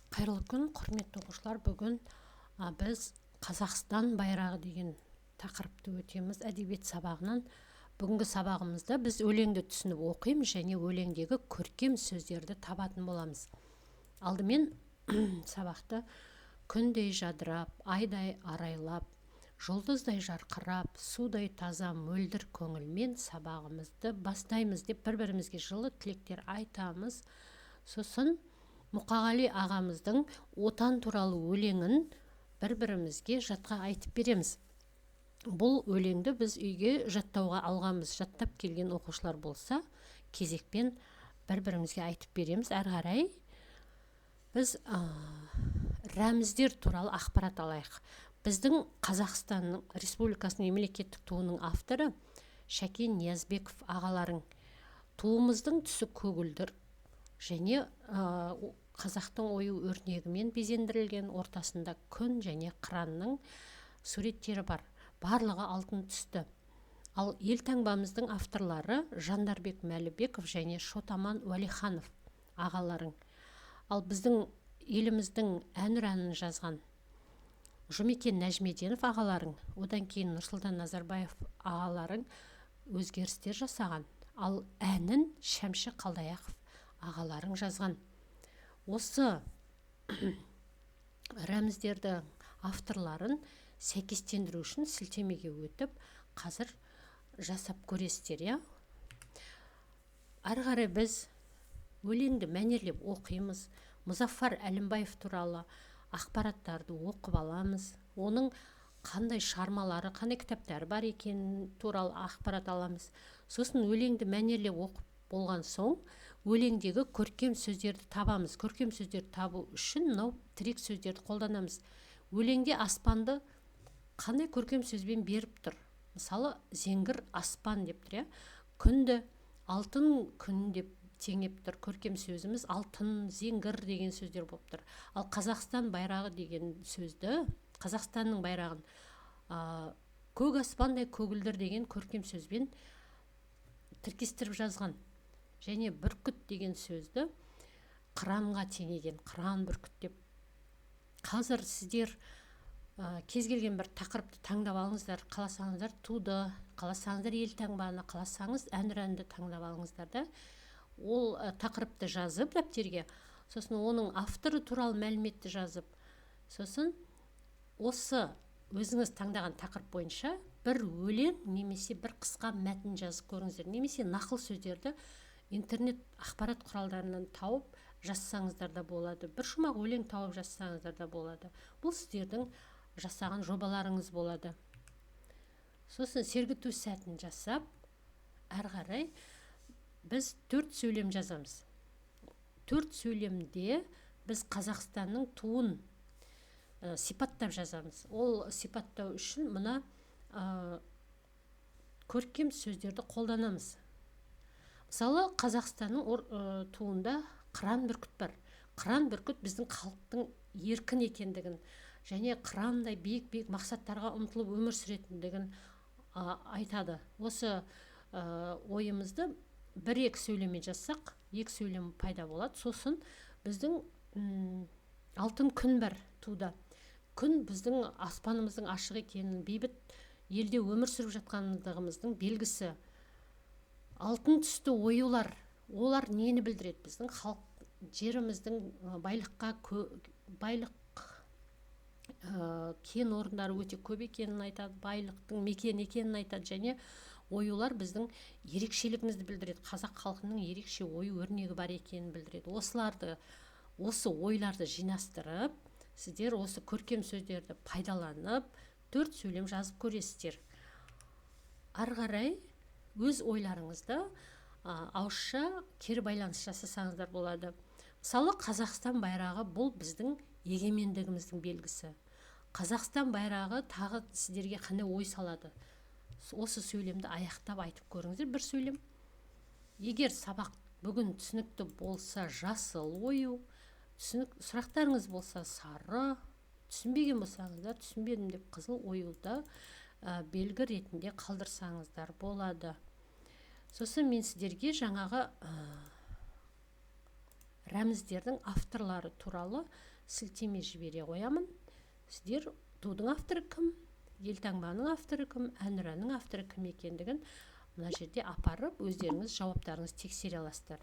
Қайырлы күн, құрметті оқушылар. Бүгін біз Қазақстан байрағы деген тақырыпты өтеміз әдебиет сабағынан. Бүгінгі сабағымызда біз өлеңді түсініп оқимыз және өлеңдегі көркем сөздерді табатын боламыз. Алдымен сабақты күндей жадырап, айдай арайлап, жұлдыздай жарқырап, судай таза мөлдір көңілмен сабағымызды бастаймыз деп бір-бірімізге жылы тілектер айтамыз. Сосын Мұқағали ағамыздың отан туралы өлеңін бір-бірімізге жатқа айтып береміз. Бұл өлеңді біз үйге жаттауға алғанбыз. Жаттап келген оқушылар болса, кезекпен бір-бірімізге айтып береміз. Әрі қарай біз рәміздер туралы ақпарат алайық. Біздің Қазақстанның Республикасының мемлекеттік туының авторы Шәкен Ниязбеков ағаларың. Туымыздың түсі көгілдір және қазақтың ою өрнегімен безендірілген, ортасында күн және қыранның суреттері бар. Барлығы алтын түсті. Ал елтаңбамыздың авторлары Жандарбек Мәлібеков және Шотаман Уәлиханов ағаларың. Ал біздің еліміздің әнұранын жазған Жұмекен Нәжмеденов ағаларың, одан кейін Нұрсұлтан Назарбаев ағаларың өзгерістер жасаған. Ал әнін Шәмші Қалдаяқов ағаларың жазған. Осы рәміздерді авторларын сәйкестендіру үшін сілтемеге өтіп, қазір жасап көресіздер. Әрі қарай біз өлеңді мәнерлеп оқимыз. Мұзафар Әлімбаев туралы ақпараттарды оқып аламыз. Оның қандай шығармалары, қандай кітаптары бар екені туралы ақпарат аламыз. Сосын өлеңді мәнерлеп оқып болған соң, өлеңдегі көркем сөздерді табамыз. Көркем сөздерді табу үшін мынау тірек сөздерді қолданамыз. Өлеңде аспанды қандай көркем сөзбен беріп тұр? Мысалы, зеңгір аспан деп тұр, күнді алтын күн деп теңеп тұр. Көркем сөзіміз алтын, зеңгір деген сөздер болып тұр. Ал Қазақстан байрағы деген сөзді, Қазақстанның байрағын көк аспандай көгілдір деген көркем сөзбен тіркестіріп жазған. Және бүркіт деген сөзді қыранға теңеген, қыран бүркіт деп. Қазір сіздер кез келген бір тақырыпты таңдап алыңыздар, қаласаңыздар туды, қаласаңыздар елтаңбаны, қаласаңыз әнұранды таңдап алыңыздар. Ол тақырыпты жазып дәптерге, сосын оның авторы туралы мәліметті жазып, сосын осы өзіңіз таңдаған тақырып бойынша бір өлең немесе бір қысқа мәтін жазып көріңіздер, немесе нақыл сөздерді интернет ақпарат құралдарынан тауып жазсаңыздар да болады. Бір шумақ өлең тауып жазсаңыздар да болады. Бұл сіздердің жасаған жобаларыңыз болады. Сосын сергіту сәтін жасап, әрі қарай біз 4 сөйлем жазамыз. 4 сөйлемде біз Қазақстанның туын сипаттап жазамыз. Ол сипаттау үшін мына көркем сөздерді қолданамыз. Мысалы, Қазақстанның туында қыран бүркіт бар. Қыран бүркіт біздің халықтың еркін екендігін және қырандай биік-биік мақсаттарға ұмтылып өмір сүретіндігін айтады. Осы ойымызды 1-2 сөйлеммен жазсақ, 2 сөйлем пайда болады. Сосын біздің алтын күн бар туда. Күн біздің аспанымыздың ашық екенін, бейбіт елде өмір сүріп жатқандығымыздың белгісі. Алтын түсті оюлар, олар нені білдіреді? Біздің халық жеріміздің байлық кен орындары өте көп екенін айтады, байлықтың мекен екенін айтады, және оюлар біздің ерекшелігімізді білдіреді. Қазақ халқының ерекше ою өрнегі бар екенін білдіреді. Осы ойларды жинастырып, сіздер осы көркем сөздерді пайдаланып 4 сөйлем жазып көресіздер. Ары қарай өз ойларыңызды ауызша кері байланыс жасасаңыздар болады. Мысалы, Қазақстан байрағы бұл біздің егемендігіміздің белгісі. Қазақстан байрағы тағы сіздерге қандай ой салады? Осы сөйлемді аяқтап айтып көріңіздер, бір сөйлем. Егер сабақ бүгін түсінікті болса, жасыл ою, сұрақтарыңыз болса сары, түсінбеген болсаңыздар, түсінбедім деп қызыл оюда белгі ретінде қалдырсаңыздар болады. Сосын мен сіздерге жаңағы рәміздердің авторлары туралы сілтеме жібере қоямын. Сіздер тудың авторы кім, елтаңбаның авторы кім, әнұранның авторы кім екендігін мына жерде апарып өздеріңіз жауаптарыңыз тексере аласыздар.